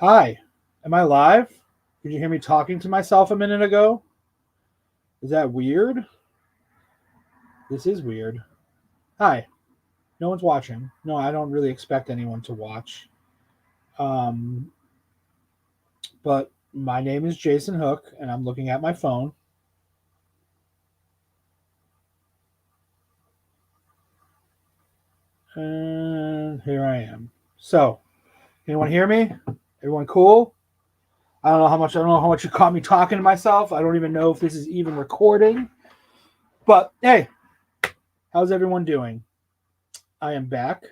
Hi, am I live? Did you hear me talking to myself a minute ago? Is that weird? This is weird. Hi, no one's watching. No, I don't really expect anyone to watch. Um, but my name is Jason Hook, and I'm looking at my phone. And here I am. So, anyone hear me? Everyone cool? I don't know how much you caught me talking to myself. I don't even know if this is even recording. But hey, how's everyone doing? I am back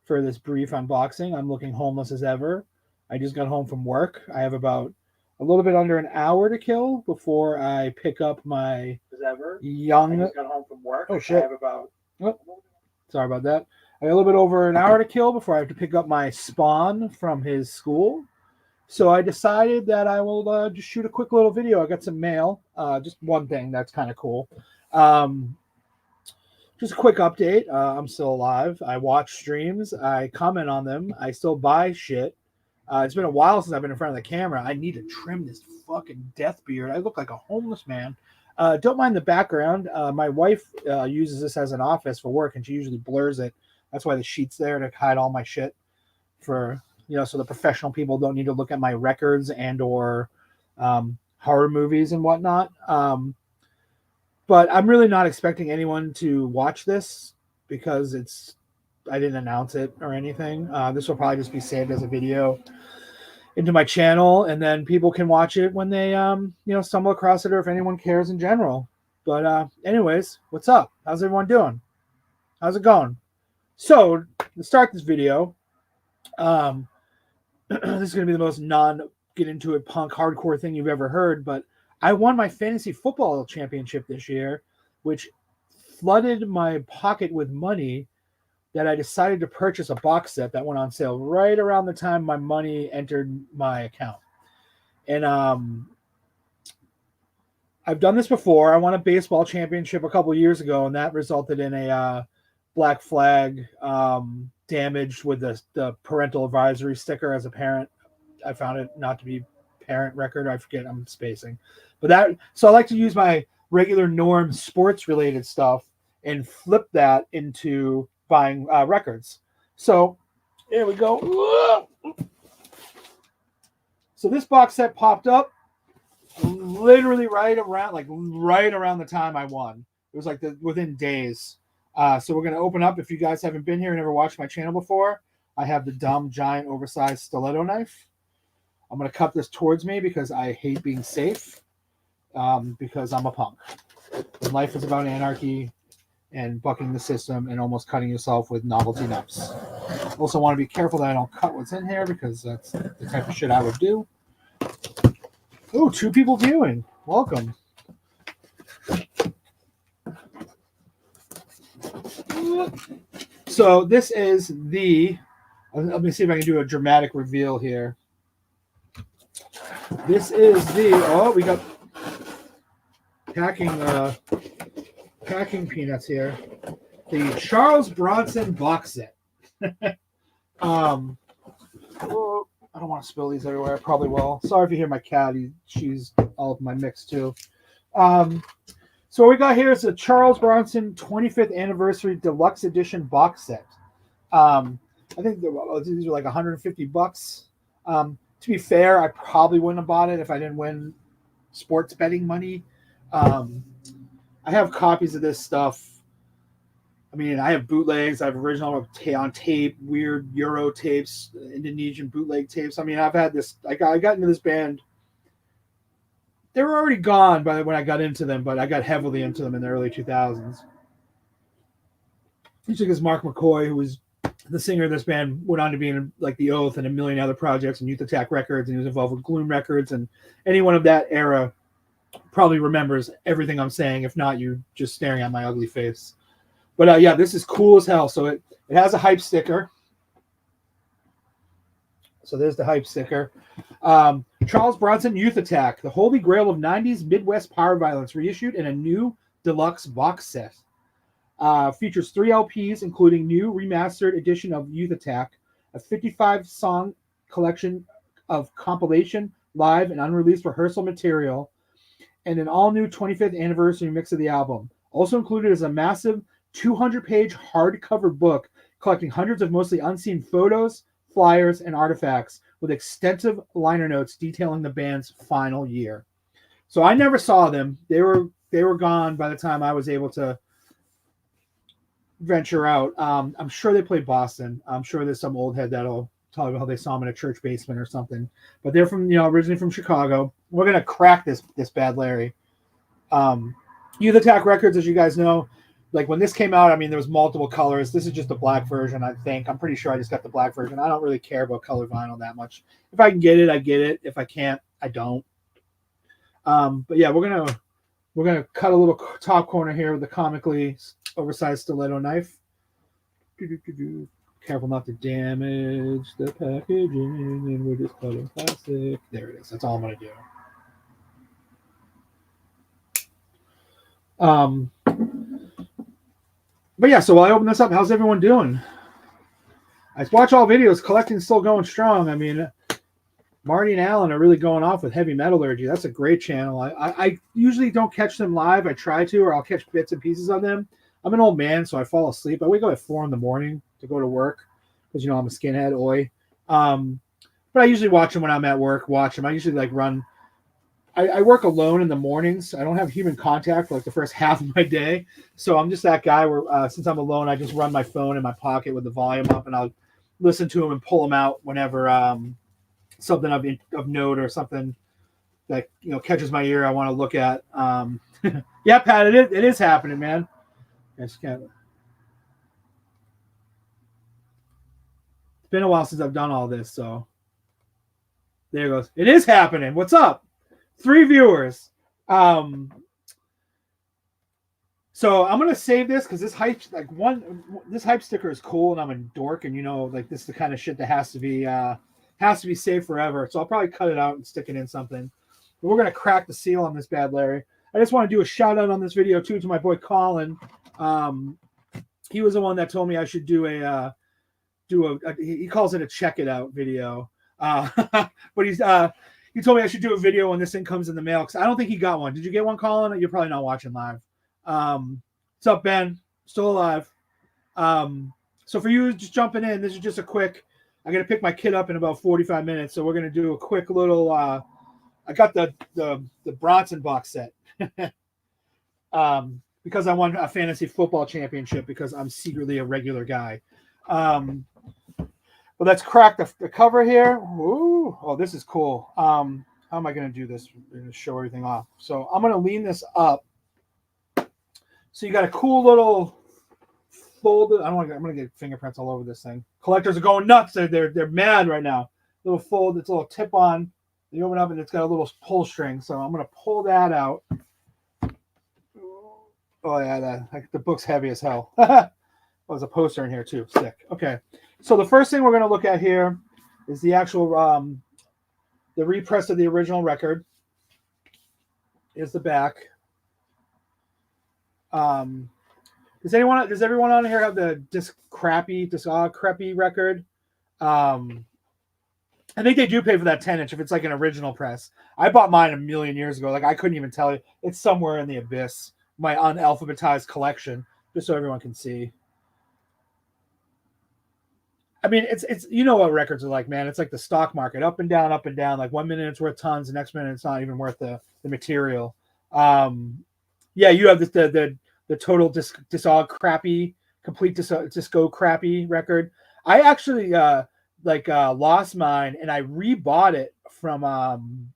for this brief unboxing. I'm looking homeless as ever. I just got home from work. I have about a little bit under an hour to kill before I pick up my young. I just got home from work. Oh shit! I have about. Oh, sorry about that. I got a little bit over an hour to kill before I have to pick up my spawn from his school. So I decided that I will just shoot a quick little video. I got some mail. Just one thing that's kind of cool. Um, just a quick update. I'm still alive. I watch streams. I comment on them. I still buy shit. It's been a while since I've been in front of the camera. I need to trim this fucking death beard. I look like a homeless man. Don't mind the background. My wife uses this as an office for work, and she usually blurs it. That's why the sheet's there to hide all my shit for, so the professional people don't need to look at my records and or horror movies and whatnot. But I'm really not expecting anyone to watch this because I didn't announce it or anything. This will probably just be saved as a video into my channel, and then people can watch it when they stumble across it, or if anyone cares in general. But anyways, what's up? How's everyone doing? How's it going? So to start this video, this is going to be the most non get into it punk hardcore thing you've ever heard, but I won my fantasy football championship this year, which flooded my pocket with money that I decided to purchase a box set that went on sale right around the time my money entered my account. And I've done this before. I won a baseball championship a couple years ago, and that resulted in a black flag damage with the parental advisory sticker as a parent. I found it not to be parent record. I forget, I'm spacing. So I like to use my regular norm sports related stuff and flip that into buying records. So there we go. So this box set popped up literally right around the time I won. It was like within days. So we're going to open up. If you guys haven't been here and never watched my channel before, I have the dumb, giant, oversized stiletto knife. I'm going to cut this towards me because I hate being safe, because I'm a punk. And life is about anarchy and bucking the system and almost cutting yourself with novelty knives. Also want to be careful that I don't cut what's in here because that's the type of shit I would do. Oh, 2 people viewing. Welcome. So this is let me see if I can do a dramatic reveal here. This is we got packing peanuts here. The Charles Bronson box set. I don't want to spill these everywhere. I probably will. Sorry if you hear my cat. She's all of my mix too. So what we got here is a Charles Bronson 25th Anniversary Deluxe Edition box set. I think these are like $150. To be fair, I probably wouldn't have bought it if I didn't win sports betting money. I have copies of this stuff. I mean, I have bootlegs. I have original on tape, weird Euro tapes, Indonesian bootleg tapes. I mean, I've had this. I got into this band. They were already gone by when I got into them, but I got heavily into them in the early 2000s. Featured is Mark McCoy, who was the singer of this band, went on to be in like The Oath and a million other projects and Youth Attack Records, and he was involved with Gloom Records. And anyone of that era probably remembers everything I'm saying. If not, you're just staring at my ugly face. But yeah, this is cool as hell. So it has a hype sticker. So there's the hype sticker. Charles Bronson Youth Attack, the holy grail of 90s Midwest power violence, reissued in a new deluxe box set. Features 3 LPs, including new remastered edition of Youth Attack, a 55-song collection of compilation, live, and unreleased rehearsal material, and an all-new 25th anniversary mix of the album. Also included is a massive 200-page hardcover book collecting hundreds of mostly unseen photos, flyers, and artifacts with extensive liner notes detailing the band's final year. So I never saw them. They were gone by the time I was able to venture out. I'm sure they played Boston. I'm sure there's some old head that'll tell you how they saw them in a church basement or something. But they're from, originally from Chicago. We're gonna crack this Bad Larry. Youth Attack Records, as you guys know, like when this came out, I mean, there was multiple colors. This is just the black version, I think. I'm pretty sure I just got the black version. I don't really care about color vinyl that much. If I can get it, I get it. If I can't, I don't. But yeah, we're gonna cut a little top corner here with the comically oversized stiletto knife. Careful not to damage the packaging, and we're just cutting plastic. There it is. That's all I'm gonna do. But yeah, so while I open this up, how's everyone doing? I watch all videos. Collecting's still going strong. I mean, Marty and Alan are really going off with Heavy Metallurgy. That's a great channel. I usually don't catch them live. I try to, or I'll catch bits and pieces of them. I'm an old man, so I fall asleep. I wake up at 4 in the morning to go to work because, I'm a skinhead, oi. But I usually watch them when I'm at work, watch them. I usually run. I work alone in the mornings. I don't have human contact for the first half of my day. So I'm just that guy where since I'm alone, I just run my phone in my pocket with the volume up, and I'll listen to them and pull them out whenever something of note or something that catches my ear I want to look at. Yeah, Pat, it is happening, man. I just can't. It's been a while since I've done all this, so there it goes. It is happening. What's up? 3 viewers. So I'm gonna save this because this hype sticker is cool, and I'm a dork, and this is the kind of shit that has to be saved forever. So I'll probably cut it out and stick it in something. But we're gonna crack the seal on this Bad Larry. I just want to do a shout out on this video too to my boy Colin. He was the one that told me I should do he calls it a check it out video. But he told me I should do a video when this thing comes in the mail because I don't think he got one. Did you get one, Colin? You're probably not watching live. What's up, Ben? Still alive. So for you just jumping in, this is just a quick. I got to pick my kid up in about 45 minutes, so we're gonna do a quick little. I got the Bronson box set because I won a fantasy football championship because I'm secretly a regular guy. But let's crack the cover here. Ooh, oh, this is cool. How am I going to do this? I'm going to show everything off. So I'm going to lean this up. So you got a cool little folded. I'm going to get fingerprints all over this thing. Collectors are going nuts. They're mad right now. Little fold. It's a little tip on. You open up and it's got a little pull string. So I'm going to pull that out. Oh yeah, the book's heavy as hell. There's a poster in here too. Sick. Okay. So the first thing we're going to look at here is the actual the repress of the original record. Is the back. Does everyone on here have the Discography record? I think they do pay for that 10-inch if it's like an original press. I bought mine a million years ago. I couldn't even tell you. It's somewhere in the abyss. My unalphabetized collection, just so everyone can see. I mean, it's what records are like, man. It's like the stock market, up and down, up and down. Like 1 minute it's worth tons, the next minute it's not even worth the material. Yeah, you have the total Discography, complete Discography record. I actually lost mine and I rebought it from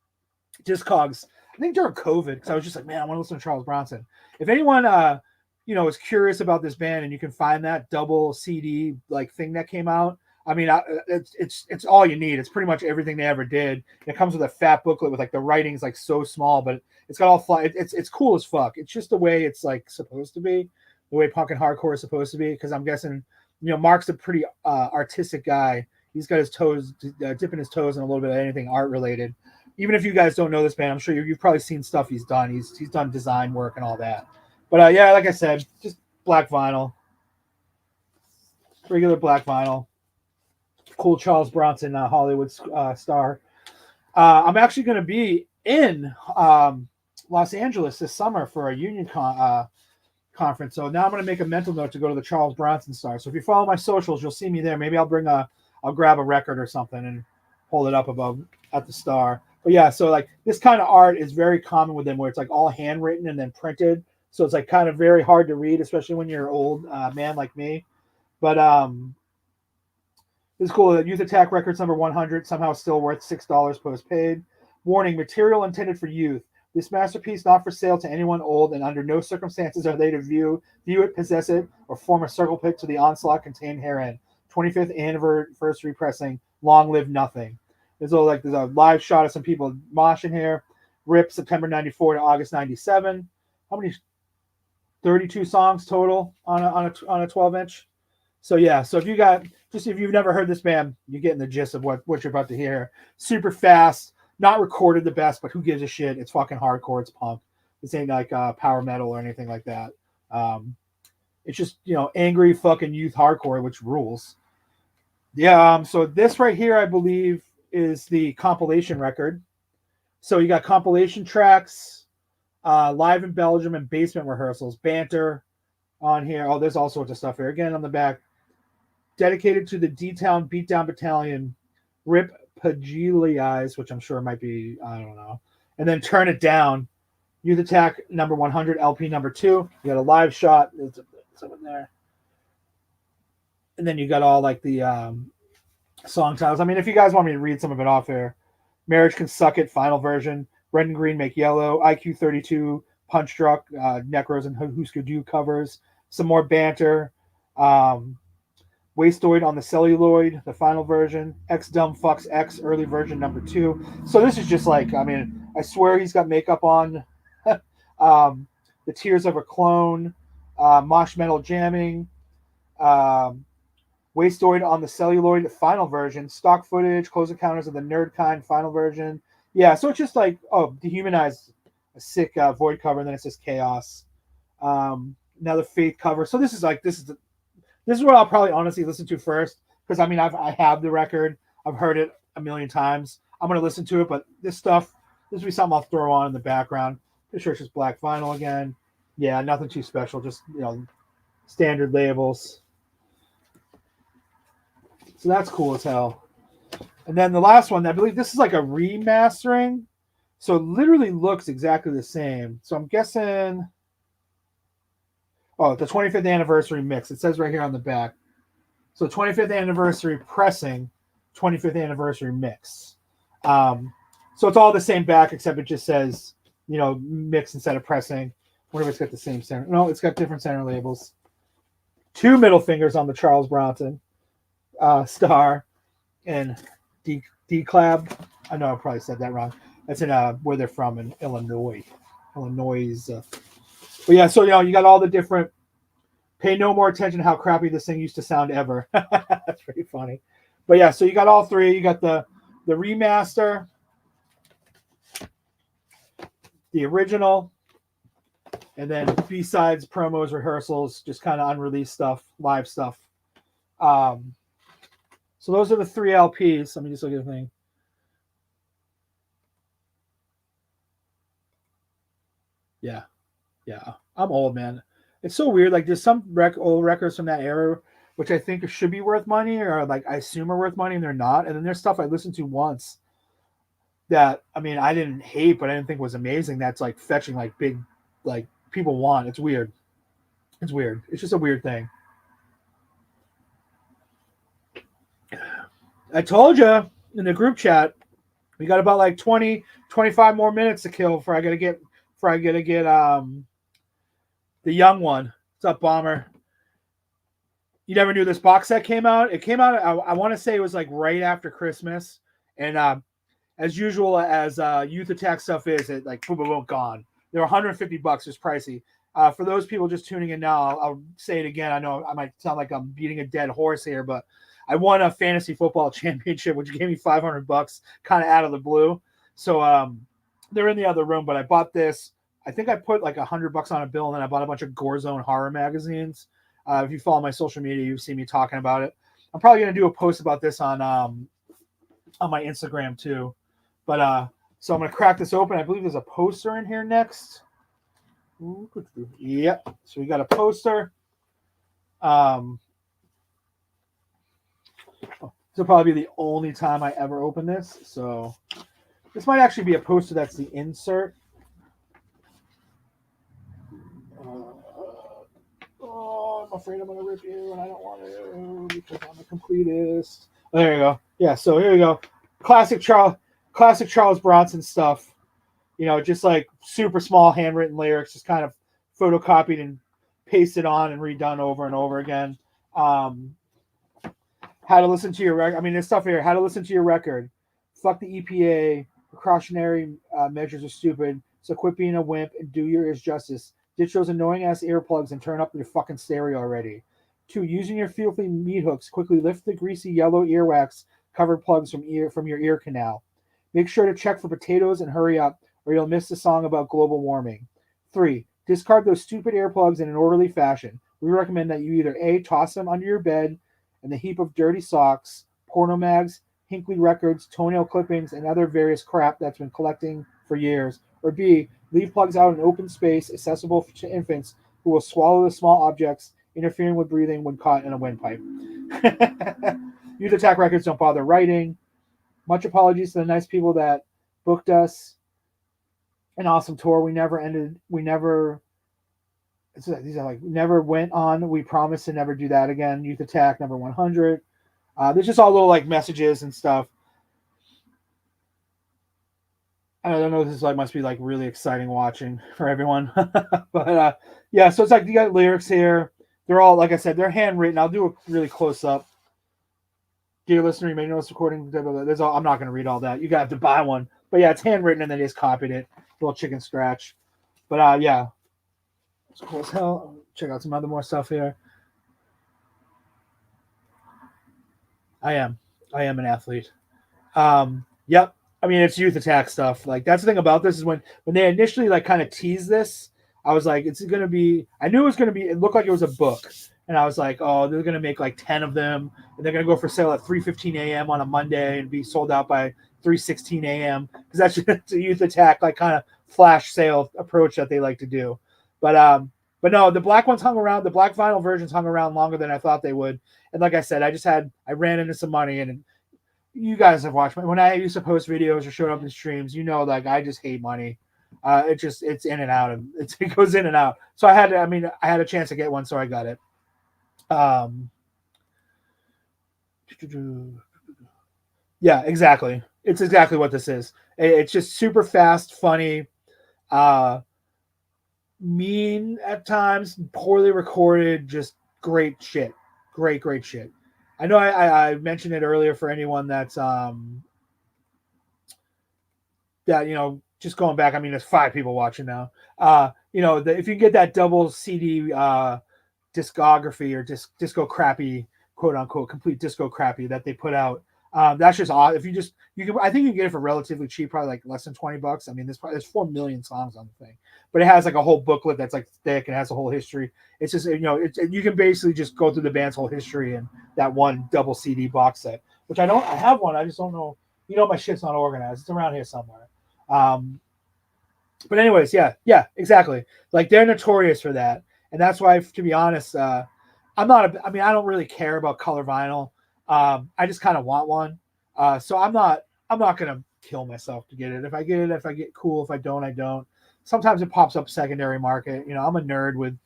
Discogs. I think during COVID because I was just like, man, I want to listen to Charles Bronson. If anyone is curious about this band and you can find that double CD thing that came out, I mean, it's all you need. It's pretty much everything they ever did. It comes with a fat booklet with the writing's so small, but it's got all it's cool as fuck. It's just the way it's supposed to be, the way punk and hardcore is supposed to be. Because I'm guessing, Mark's a pretty artistic guy. He's got his toes dipping his toes in a little bit of anything art related. Even if you guys don't know this band, I'm sure you've probably seen stuff he's done. He's done design work and all that. But yeah, like I said, just black vinyl, regular black vinyl. Cool Charles Bronson Hollywood star. I'm actually going to be in Los Angeles this summer for a union conference. So now I'm going to make a mental note to go to the Charles Bronson Star. So if you follow my socials, you'll see me there. Maybe I'll grab a record or something and hold it up above at the Star. But yeah, so like this kind of art is very common with them, where it's like all handwritten and then printed. So it's like kind of very hard to read, especially when you're an old man like me. But this is cool. Youth Attack Records number 100, somehow still worth $6 postpaid. Warning, material intended for youth. This masterpiece not for sale to anyone old, and under no circumstances are they to view it, possess it, or form a circle pit to the onslaught contained herein. 25th anniversary pressing, long live nothing. There's a live shot of some people moshing here. RIP September 94 to August 97. How many? 32 songs total on a 12-inch. So yeah, so if you've never heard this band, you're getting the gist of what you're about to hear. Super fast, not recorded the best, but who gives a shit? It's fucking hardcore, it's punk. This ain't like power metal or anything like that. It's just, angry fucking youth hardcore, which rules. Yeah, so this right here, I believe, is the compilation record. So you got compilation tracks, live in Belgium and basement rehearsals, banter on here. Oh, there's all sorts of stuff here. Again, on the back, dedicated to the D-Town Beatdown Battalion, RIP Pagiliais, which I'm sure might be, I don't know. And then Turn It Down, Youth Attack number 100, LP number 2. You got a live shot. There's something there. And then you got all like the song titles. I mean, if you guys want me to read some of it off there, Marriage Can Suck It, final version. Red and Green Make Yellow, IQ 32, Punch Drunk, Necros and Husker Du covers. Some more banter. Wastoid on the Celluloid, the final version. X Dumb Fucks X, early version number 2. So this is just like, I mean, I swear he's got makeup on. The Tears of a Clone, Mosh Metal Jamming, Wastoid on the Celluloid, final version. Stock footage, Close Encounters of the Nerd Kind, final version. Yeah, so it's just like, Dehumanize, a sick Void cover, and then it says Chaos. Now the Faith cover. So this is what I'll probably honestly listen to first, because I mean I have the record, I've heard it a million times. I'm gonna listen to it, but this will be something I'll throw on in the background. Pretty sure it's just black vinyl again. Yeah, nothing too special, just standard labels. So that's cool as hell. And then the last one, I believe this is like a remastering, so it literally looks exactly the same. So I'm guessing. Oh, the 25th anniversary mix. It says right here on the back. So 25th anniversary pressing, 25th anniversary mix. So it's all the same back, except it just says, mix instead of pressing. I wonder if it's got the same center. No, it's got different center labels. 2 middle fingers on the Charles Bronson Star and D-Clab. I know I probably said that wrong. That's in where they're from in Illinois. But yeah, so you got all the different. Pay no more attention to how crappy this thing used to sound ever. That's pretty funny. But yeah, so you got all 3. You got the remaster, the original, and then B-sides, promos, rehearsals, just kind of unreleased stuff, live stuff. So those are the 3 LPs. Let me just look at the thing. Yeah, I'm old, man. It's so weird. Like, there's some old records from that era, which I think should be worth money, or like I assume are worth money, and they're not. And then there's stuff I listened to once that, I mean, I didn't hate, but I didn't think was amazing. That's like fetching like big, like people want. It's weird. It's just a weird thing. I told you in the group chat, we got about like 20, 25 more minutes to kill before I gotta get the young one. What's up, Bomber? You never knew this box set came out? It came out, I want to say it was like right after Christmas. And as usual, as Youth Attack stuff is, it like boom, boom, boom, gone. They're $150. It's pricey. For those people just tuning in now, I'll say it again. I know I might sound like I'm beating a dead horse here, but I won a fantasy football championship, which gave me $500 kind of out of the blue. So they're in the other room, but I bought this. I think I put like $100 on a bill, and then I bought a bunch of Gorezone horror magazines. If you follow my social media, you've seen me talking about it. I'm probably going to do a post about this on my Instagram too. But so I'm gonna crack this open. I believe there's a poster in here next. Yep. So we got a poster. This will probably be the only time I ever open this. So this might actually be a poster that's the insert. I'm afraid I'm going to rip you, and I don't want to because I'm a completist. Oh, there you go. Yeah, so here we go. Classic Charles Bronson stuff. You know, just like super small handwritten lyrics, just kind of photocopied and pasted on and redone over and over again. How to listen to your record. I mean, there's stuff here. How to listen to your record. Fuck the EPA. Precautionary measures are stupid. So quit being a wimp and do your ears justice. Ditch those annoying ass earplugs and turn up your fucking stereo already. 2. Using your filthy meat hooks, quickly lift the greasy yellow earwax covered plugs from your ear canal. Make sure to check for potatoes and hurry up, or you'll miss the song about global warming. 3. Discard those stupid earplugs in an orderly fashion. We recommend that you either A, toss them under your bed in the heap of dirty socks, porno mags, Hinkley records, toenail clippings, and other various crap that's been collecting for years, or B, leave plugs out in open space accessible to infants who will swallow the small objects, interfering with breathing when caught in a windpipe. Youth Attack Records don't bother writing. Much apologies to the nice people that booked us. An awesome tour. We never went on. We promise to never do that again. Youth Attack number 100. There's just all little like messages and stuff. I don't know. This is like must be like really exciting watching for everyone. But yeah, so it's like you got lyrics here. They're all, like I said, they're handwritten. I'll do a really close up. Dear listener, you may know this recording. There's all, I'm not going to read all that. You got to buy one. But yeah, it's handwritten and they just copied it. Little chicken scratch. But yeah, it's cool as hell. Check out some other more stuff here. I am an athlete. Yep. I mean, it's Youth Attack stuff. Like that's the thing about this is when they initially like kind of teased this, I was like, it's gonna be. I knew it was gonna be. It looked like it was a book, and I was like, oh, they're gonna make like 10 of them, and they're gonna go for sale at 3:15 a.m. on a Monday and be sold out by 3:16 a.m. because that's just a Youth Attack like kind of flash sale approach that they like to do. But no, the black ones hung around. The black vinyl versions hung around longer than I thought they would. And like I said, I ran into some money and you guys have watched me when I used to post videos or showed up in streams. You know, like I just hate money. It's in and out, and it goes in and out. So I had a chance to get one, so I got it. Yeah, exactly. It's exactly what this is. It's just super fast, funny, mean at times, poorly recorded, just great shit. Great shit. I know I mentioned it earlier for anyone that's that just going back. I mean, there's 5 people watching now. If you get that double CD discography or disco crappy, quote unquote, complete disco crappy that they put out, that's just odd. If you can, I think you can get it for relatively cheap, probably like less than $20. I mean, there's 4 million songs on the thing, but it has like a whole booklet that's like thick and has a whole history. It's just you can basically just go through the band's whole history in that one double CD box set, which I have one. I just don't know. My shit's not organized. It's around here somewhere. But anyways, yeah, exactly. Like they're notorious for that, and that's why, to be honest, I don't really care about color vinyl. I just kind of want one. So I'm not gonna kill myself to get it. If I get cool. If I don't, I don't. Sometimes it pops up secondary market. I'm a nerd with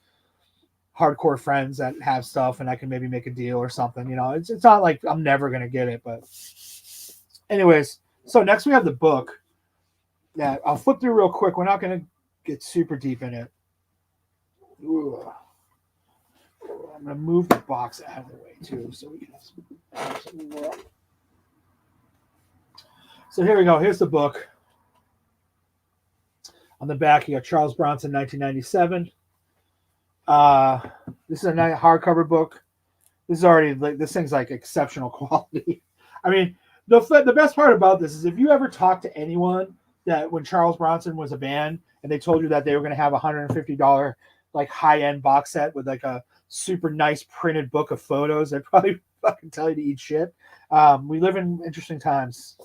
hardcore friends that have stuff, and I can maybe make a deal or something. It's not like I'm never gonna get it. But anyways, so next we have the book. Yeah, I'll flip through real quick. We're not gonna get super deep in it. Ooh. I'm gonna move the box out of the way too, so we can have some more. So here we go. Here's the book. On the back, you got Charles Bronson, 1997. This is a nice hardcover book. This thing's like exceptional quality. I mean, the best part about this is if you ever talk to anyone that when Charles Bronson was a band and they told you that they were going to have $150 like high-end box set with like a super nice printed book of photos, they'd probably fucking tell you to eat shit. We live in interesting times.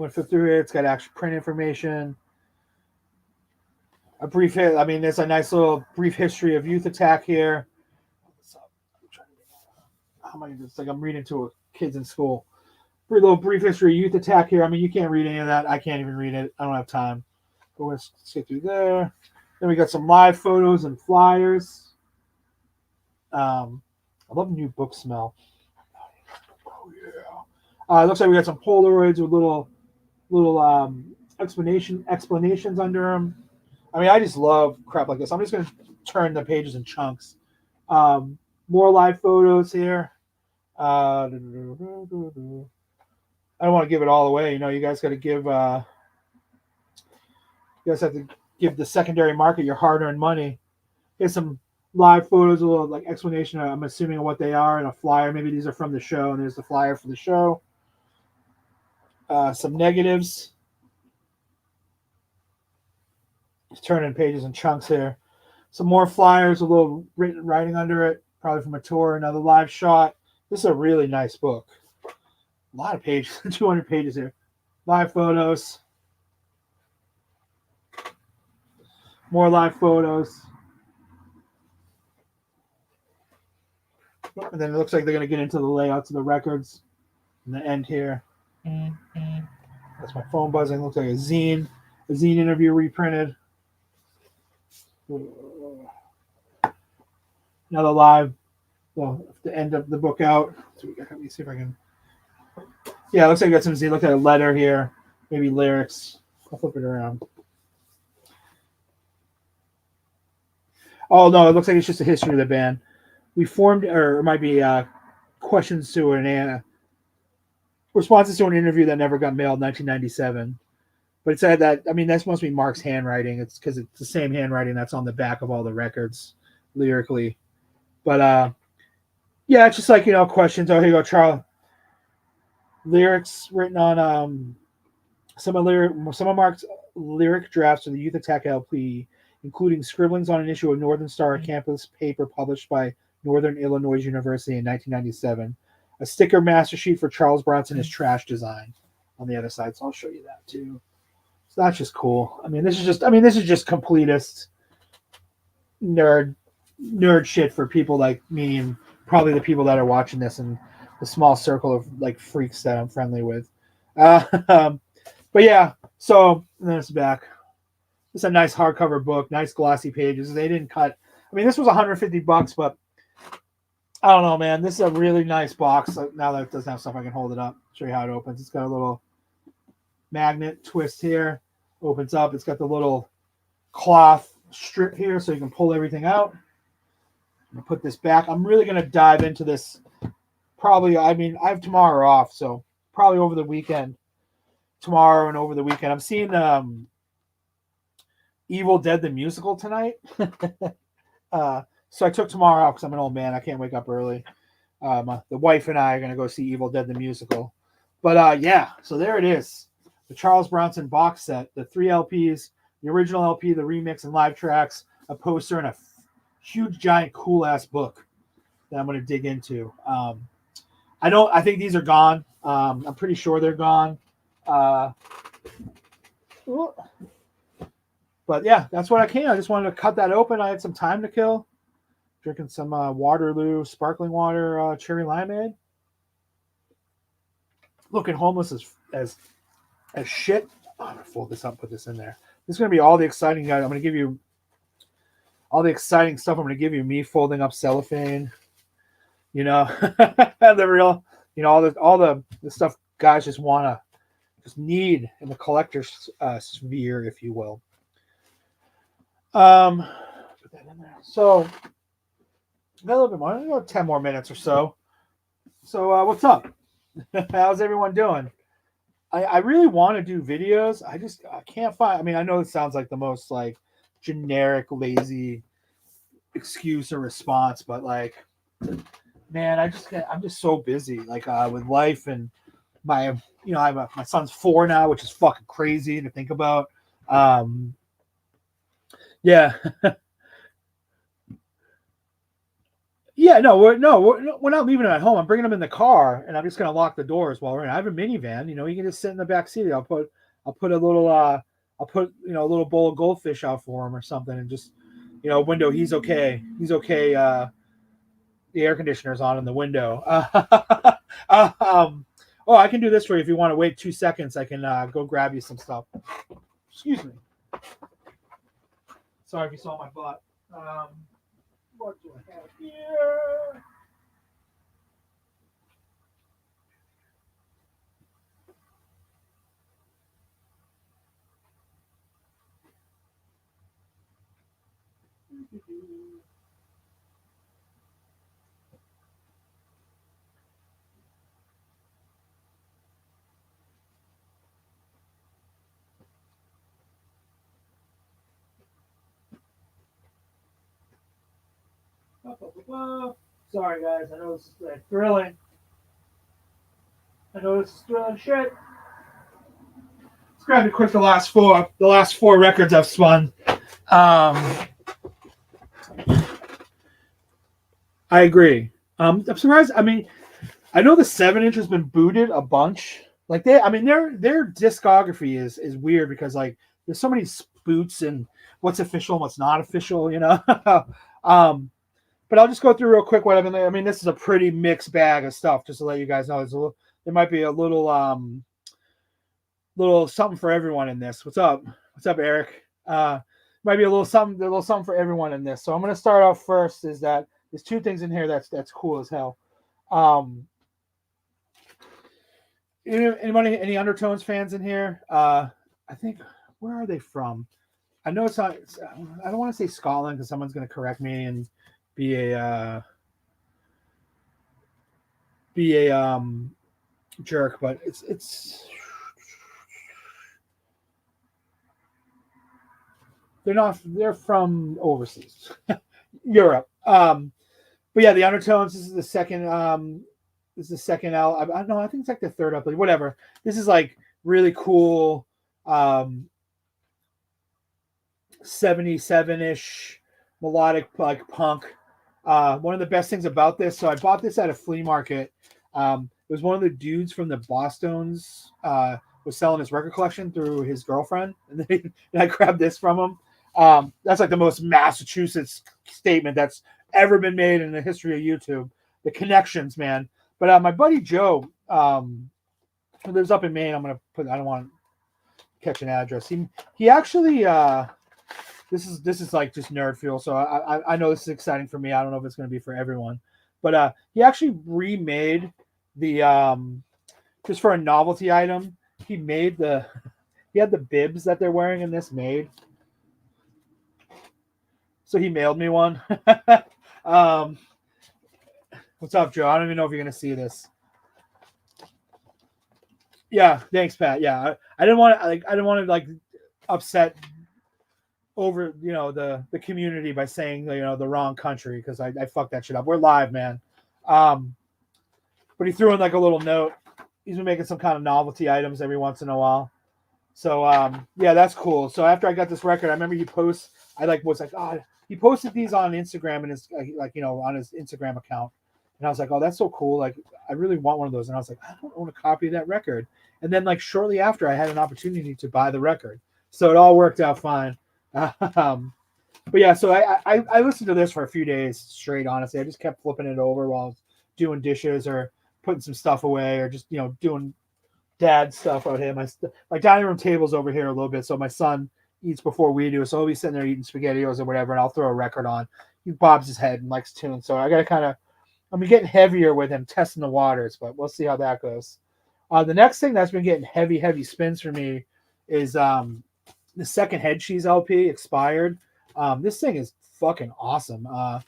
went through it. It's got actual print information. A brief hit. I mean, there's a nice little brief history of youth attack here. How am I? It's like I'm reading to kids in school. A little brief history of youth attack here. I mean, you can't read any of that. I can't even read it. I don't have time. But let's get through there. Then we got some live photos and flyers. I love the new book smell. Oh yeah. It looks like we got some Polaroids with little explanations under them. I mean, I just love crap like this. I'm just gonna turn the pages in chunks. More live photos here. I don't want to give it all away. You know, you guys got to give. You guys have to give the secondary market your hard-earned money. Here's some live photos, a little like explanation. I'm assuming of what they are, and a flyer. Maybe these are from the show, and there's the flyer for the show. Some negatives. Just turning pages in chunks here. Some more flyers, a little writing under it, probably from a tour. Another live shot. This is a really nice book. A lot of pages, 200 pages here. Live photos. More live photos. And then it looks like they're going to get into the layouts of the records in the end here. That's my phone buzzing. Looks like a zine interview reprinted. Another live. Well, the end of the book out. So let me see if I can. Yeah, it looks like I got some zine. Look at a letter here. Maybe lyrics. I'll flip it around. Oh no, it looks like it's just a history of the band. We formed, or it might be questions to responses to an interview that never got mailed, 1997. But it said that, I mean, that must be Mark's handwriting. It's because it's the same handwriting that's on the back of all the records, lyrically. But yeah, it's just like, you know, questions. Oh, here you go, Charles. Lyrics written on some of Mark's lyric drafts of the Youth Attack LP, including scribblings on an issue of Northern Star, a campus paper published by Northern Illinois University in 1997. A sticker master sheet for Charles Bronson is trash design on the other side. So I'll show you that too. So that's just cool. I mean, this is just completist nerd shit for people like me and probably the people that are watching this and the small circle of like freaks that I'm friendly with. But yeah, so then it's back. It's a nice hardcover book, nice glossy pages. They didn't cut. I mean, this was $150, but I don't know, man. This is a really nice box. Now that it doesn't have stuff, I can hold it up, show you how it opens. It's got a little magnet twist here. Opens up. It's got the little cloth strip here so you can pull everything out. I'm going to put this back. I'm really going to dive into this probably. I mean, I have tomorrow off, so probably over the weekend. Tomorrow and over the weekend. I'm seeing Evil Dead the musical tonight. So I took tomorrow off because I'm an old man. I can't wake up early. The wife and I are going to go see Evil Dead the musical. But yeah, so there it is. The Charles Bronson box set. The 3 LPs, the original LP, the remix and live tracks, a poster, and a huge, giant, cool-ass book that I'm going to dig into. I think these are gone. I'm pretty sure they're gone. But yeah, that's what I can. I just wanted to cut that open. I had some time to kill. Drinking some Waterloo sparkling water, cherry limeade. Looking homeless as shit. Oh, I'm gonna fold this up, put this in there. This is gonna be all the exciting guys. I'm gonna give you all the exciting stuff. I'm gonna give you me folding up cellophane. You know, the real, you know, all the stuff guys just need in the collector's sphere, if you will. Put that in there. So. Got a little bit more. About 10 more minutes or so. So what's up? How's everyone doing? I really want to do videos. I can't find. I mean, I know it sounds like the most like generic, lazy excuse or response, but like, man, I'm just so busy, like with life and my, you know, my son's 4 now, which is fucking crazy to think about. Yeah. Yeah, we're not leaving him at home. I'm bringing him in the car, and I'm just gonna lock the doors while we're in. I have a minivan. You know, he can just sit in the back seat. I'll put a little I'll put a little bowl of goldfish out for him or something, and just window. He's okay. He's okay. The air conditioner's on in the window. Oh, I can do this for you if you want to wait 2 seconds. I can go grab you some stuff. Excuse me. Sorry if you saw my butt. What do I have here? Sorry, guys. I know this is thrilling. I know this is thrilling shit. Let's grab it quick. The last four. The last four records I've spun. I agree. I'm surprised. I mean, I know the 7-inch has been booted a bunch. Like their discography is weird because like there's so many spoots and what's official and what's not official. um, but I'll just go through real quick what I've been. I mean, this is a pretty mixed bag of stuff. Just to let you guys know, there might be a little something for everyone in this. What's up? What's up, Eric? Might be a little something for everyone in this. So I'm gonna start off first. Is that there's two things in here that's cool as hell. Um, Anybody, any Undertones fans in here? I think where are they from? I know it's not. I don't want to say Scotland because someone's going to correct me and be a jerk, but it's they're not. They're from overseas, Europe. But yeah, the Undertones. This is the second. This is the second album. I don't know. I think it's like the third upload. Whatever. This is like really cool. 77-ish melodic like punk. One of the best things about this. So I bought this at a flea market. It was one of the dudes from the Bosstones was selling his record collection through his girlfriend, and I grabbed this from him. That's like the most Massachusetts statement that's ever been made in the history of YouTube. The connections, man. But my buddy Joe, who lives up in Maine, I don't want to catch an address. He actually this is like just nerd fuel, so I know this is exciting for me. I don't know if it's going to be for everyone, but he actually remade the just for a novelty item. He made he had the bibs that they're wearing in this made, so he mailed me one. um, what's up, Joe? I don't even know if you're going to see this. Yeah, thanks, Pat. Yeah, I didn't want to I didn't want to upset over the community by saying the wrong country because I fucked that shit up. We're live, man. Um, but he threw in like a little note. He's been making some kind of novelty items every once in a while. So yeah, that's cool. So after I got this record, I remember was like, oh, he posted these on Instagram and his on his Instagram account. And I was like, oh, that's so cool. Like, I really want one of those. And I was like, I don't want a copy of that record. And then like shortly after, I had an opportunity to buy the record. So it all worked out fine. But yeah, so I listened to this for a few days straight. Honestly, I just kept flipping it over while I was doing dishes or putting some stuff away or just doing dad stuff out here. My dining room table's over here a little bit, so my son eats before we do. So he'll be sitting there eating SpaghettiOs or whatever, and I'll throw a record on. He bobs his head and likes tunes, so I got to kind of I'm getting heavier with him testing the waters, but we'll see how that goes. The next thing that's been getting heavy spins for me is the second Head Cheese LP, Expired. This thing is fucking awesome. I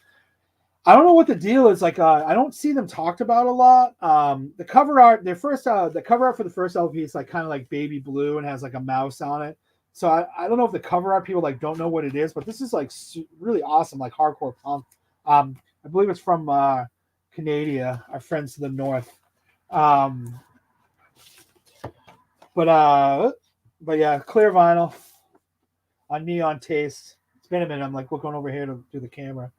don't know what the deal is. Like, I don't see them talked about a lot. The cover art, the cover art for the first LP is like kind of like baby blue and has like a mouse on it. So I don't know if the cover art people like don't know what it is, but this is like really awesome, like hardcore punk. I believe it's from Canada, our friends to the north. Um, but yeah, clear vinyl on Neon Taste. It's been a minute. I'm like looking over here to do the camera.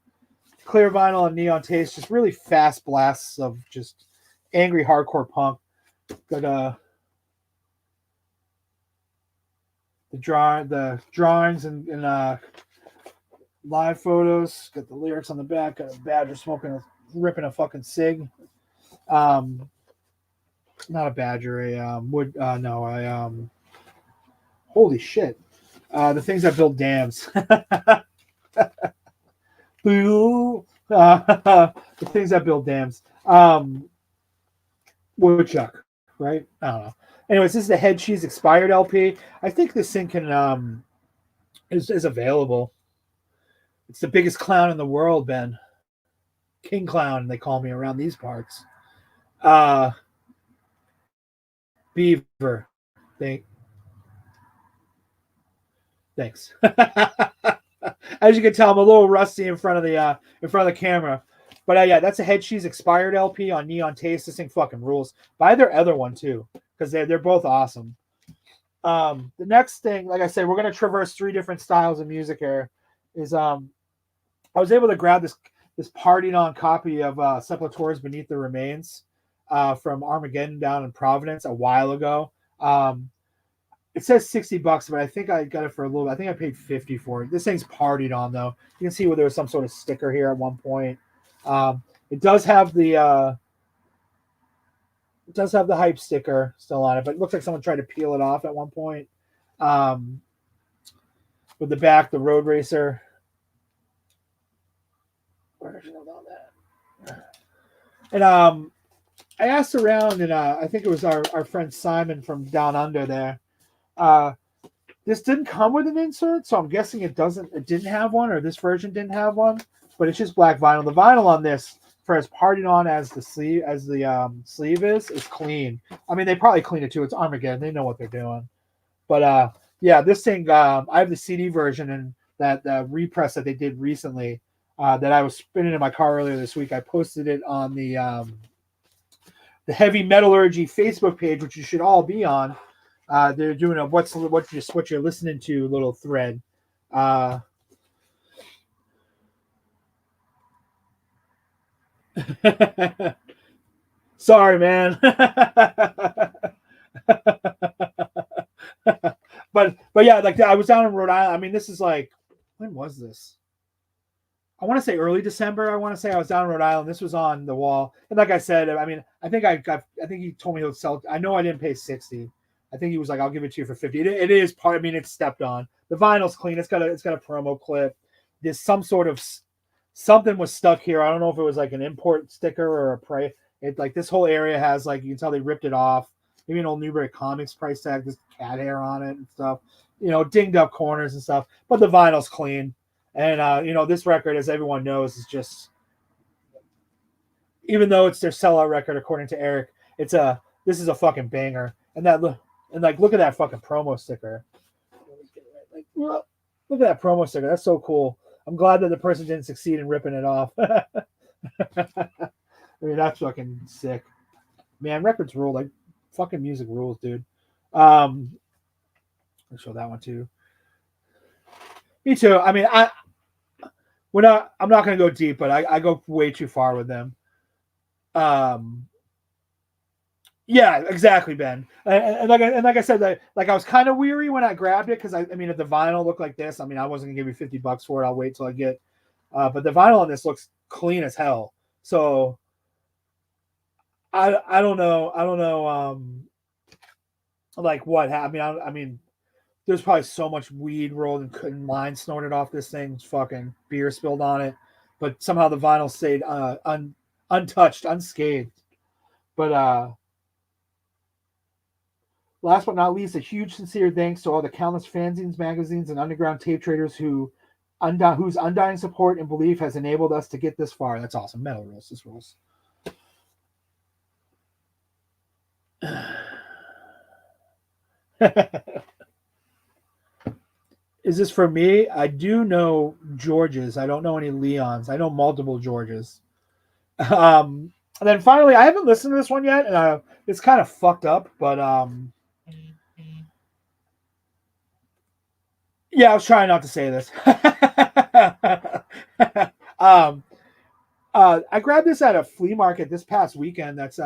clear vinyl and Neon Taste, just really fast blasts of just angry hardcore punk. Got the drawings and live photos. Got the lyrics on the back. Got a badger ripping a fucking cig. Not a badger, a wood. No, holy shit. The things that build dams. The things that build dams. Woodchuck, right? I don't know. Anyways, this is the Head Cheese expired LP. I think this thing can is available. It's the biggest clown in the world, Ben. King Clown, they call me around these parts. Beaver. Thanks. As you can tell, I'm a little rusty in front of the camera. But yeah, that's a Head Cheese expired LP on Neon Taste. This thing fucking rules. Buy their other one too, because they're both awesome. The next thing, like I said, we're gonna traverse 3 different styles of music here. Is I was able to grab this partied on copy of Sepultura's Beneath the Remains from Armageddon down in Providence a while ago. It says $60, but I think I got it for a little bit. I think I paid $50 for it. This thing's partied on though. You can see where there was some sort of sticker here at one point. It does have the hype sticker still on it, but it looks like someone tried to peel it off at one point. With the back, the Road Racer. And I asked around, and I think it was our friend Simon from Down Under there. This didn't come with an insert, so I'm guessing it didn't have one, or this version didn't have one. But it's just black vinyl. The vinyl on this, for as partied on as the sleeve is clean. I mean, they probably clean it too. It's Armageddon. They know what they're doing. But yeah, this thing, I have the CD version and that repress that they did recently that I was spinning in my car earlier this week. I posted it on the Heavy Metallurgy Facebook page, which you should all be on. They're doing a what you're listening to little thread. Sorry, man. but yeah, like I was down in Rhode Island. I mean, this is like, when was this? I want to say early December. I want to say I was down in Rhode Island. This was on the wall, and like I said, I mean, I think he told me he'll sell. I know I didn't pay $60. I think he was like, I'll give it to you for $50. It is part. I mean, it's stepped on. The vinyl's clean. It's got a promo clip. There's some sort of something was stuck here. I don't know if it was like an import sticker or a price. It like this whole area has like, you can tell they ripped it off. Maybe an old Newbury Comics price tag, just cat hair on it and stuff. You know, dinged up corners and stuff. But the vinyl's clean. And you know, this record, as everyone knows, is just, even though it's their sellout record according to Eric, this is a fucking banger. And look at that fucking promo sticker. Like, look at that promo sticker. That's so cool. I'm glad that the person didn't succeed in ripping it off. I mean, that's fucking sick. Man, records rule. Like, fucking music rules, dude. I'll show that one too. Me too. I mean, I'm not going to go deep, but I go way too far with them. Yeah, exactly, Ben. And like I said, like I was kind of weary when I grabbed it because I mean, if the vinyl looked like this, I mean, I wasn't gonna give you $50 for it. I'll wait till I get. But the vinyl on this looks clean as hell. So I don't know. Like what happened? I mean, there's probably so much weed rolled and line snorted off this thing. Fucking beer spilled on it, but somehow the vinyl stayed untouched, unscathed. But last but not least, a huge sincere thanks to all the countless fanzines, magazines, and underground tape traders whose undying support and belief has enabled us to get this far. That's awesome. Metal rules. This rules. Is this for me? I do know Georges. I don't know any Leons. I know multiple Georges. And then finally, I haven't listened to this one yet, and it's kind of fucked up, but yeah, I was trying not to say this. I grabbed this at a flea market this past weekend. That's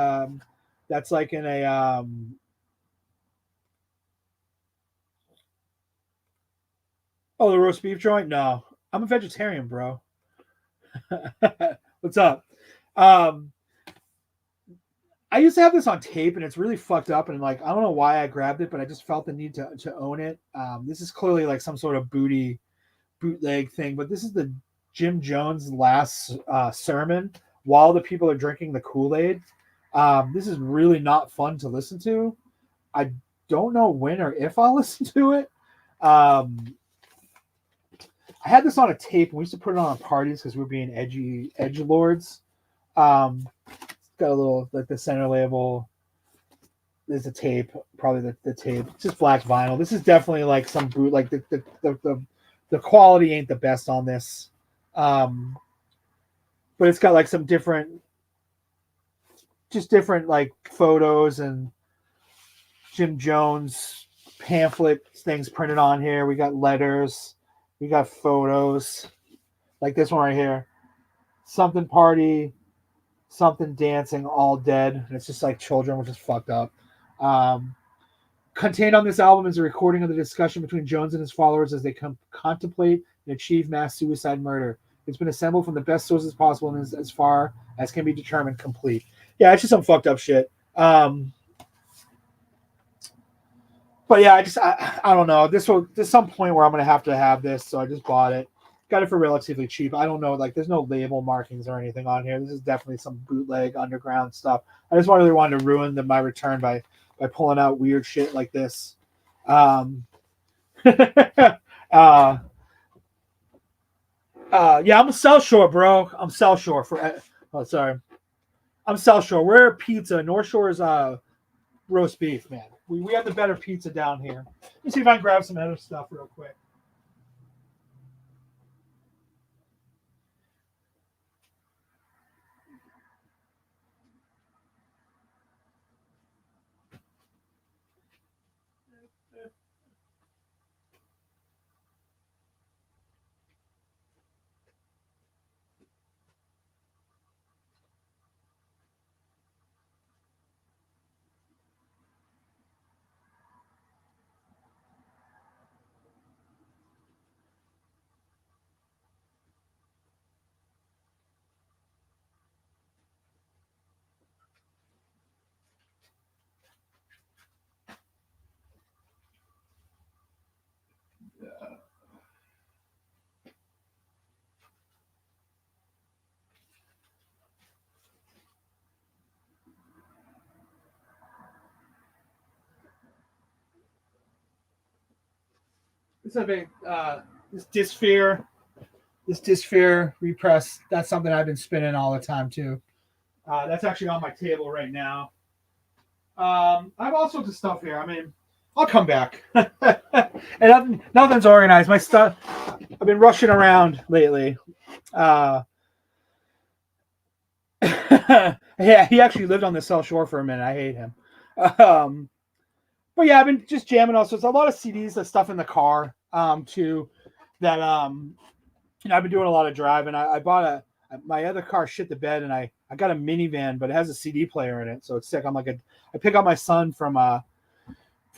like in a oh, the roast beef joint. No, I'm a vegetarian, bro. What's up? Um, I used to have this on tape, and it's really fucked up. And like, I don't know why I grabbed it, but I just felt the need to own it. This is clearly like some sort of bootleg thing, but this is the Jim Jones last sermon while the people are drinking the Kool-Aid. This is really not fun to listen to. I don't know when or if I'll listen to it. I had this on a tape. We used to put it on at parties because we were being edge lords. It's got a little like the center label. There's a tape, probably the tape. It's just black vinyl. This is definitely like some boot. Like the quality ain't the best on this, but it's got like some different like photos and Jim Jones pamphlet things printed on here. We got letters, we got photos, like this one right here. Something party, something dancing, all dead. And it's just like children, which is fucked up. Contained on this album is a recording of the discussion between Jones and his followers as they contemplate and achieve mass suicide murder. It's been assembled from the best sources possible and is, as far as can be determined, complete. Yeah, it's just some fucked up shit. But yeah, I don't know. There's some point where I'm gonna have to have this, so I just bought it. Got it for relatively cheap. I don't know, like there's no label markings or anything on here. This is definitely some bootleg underground stuff. I just really wanted to ruin my return by pulling out weird shit like this. Yeah, I'm South Shore, bro. I'm South Shore for. Oh, sorry. I'm South Shore. We're pizza. North Shore is roast beef, man. We have the better pizza down here. Let me see if I can grab some other stuff real quick. This is a this Dysphere repress. That's something I've been spinning all the time too. That's actually on my table right now. I have all sorts of stuff here. I mean, I'll come back. And nothing's organized. My stuff. I've been rushing around lately. Yeah, he actually lived on the South Shore for a minute. I hate him. But yeah, I've been just jamming all sorts. A lot of CDs and stuff in the car too. That I've been doing a lot of driving. I bought my other car shit the bed, and I got a minivan, but it has a CD player in it, so it's sick. I pick up my son from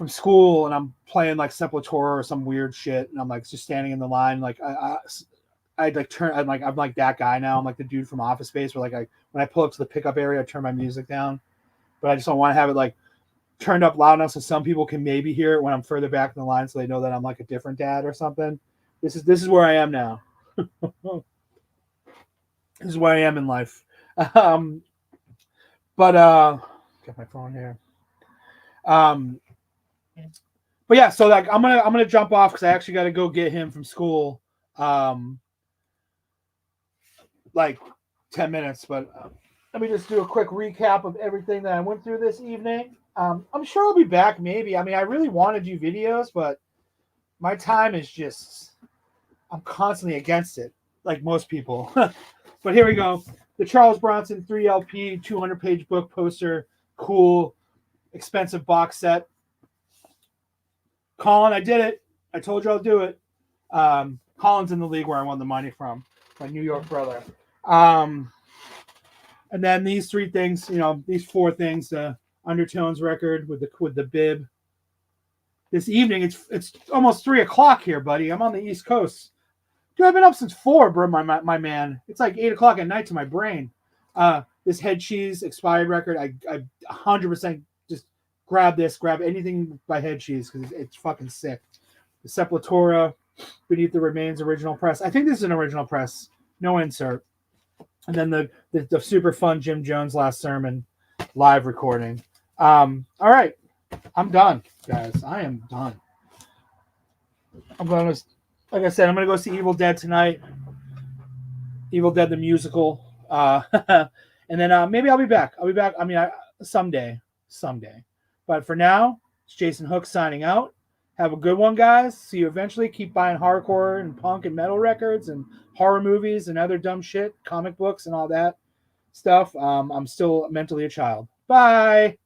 school, and I'm playing like Sepultura or some weird shit, and I'm like just standing in the line, like I'd like turn. I'm like that guy now. I'm like the dude from Office Space, where like when I pull up to the pickup area, I turn my music down, but I just don't want to have it like turned up loud enough so some people can maybe hear it when I'm further back in the line, so they know that I'm like a different dad or something. This is where I am now. This is where I am in life. But get my phone here. But yeah, so like I'm gonna jump off because I actually got to go get him from school. Like 10 minutes, but let me just do a quick recap of everything that I went through this evening. I'm sure I'll be back maybe. I mean, I really want to do videos, but my time is just, I'm constantly against it, like most people. But here we go. The Charles Bronson 3LP 200-page book poster, cool, expensive box set. Colin, I did it. I told you I'll do it. Colin's in the league where I won the money from, my New York brother. And then these three things, these four things, the Undertones record with the bib. This evening, it's almost 3:00 here, buddy. I'm on the East Coast. Dude, I've been up since 4, bro, my man. It's like 8:00 at night to my brain. This Head Cheese expired record, I 100% just grab anything by Head Cheese because it's fucking sick. The Sepultura, Beneath the Remains original press. I think this is an original press, no insert. And then the super fun Jim Jones Last Sermon live recording. All right, I'm done, guys. I am done. Like I said, I'm gonna go see Evil Dead tonight. Evil Dead the musical, and then maybe I'll be back. I mean, someday. But for now, it's Jason Hook signing out. Have a good one, guys. See you eventually. Keep buying hardcore and punk and metal records and horror movies and other dumb shit, comic books and all that stuff. I'm still mentally a child. Bye.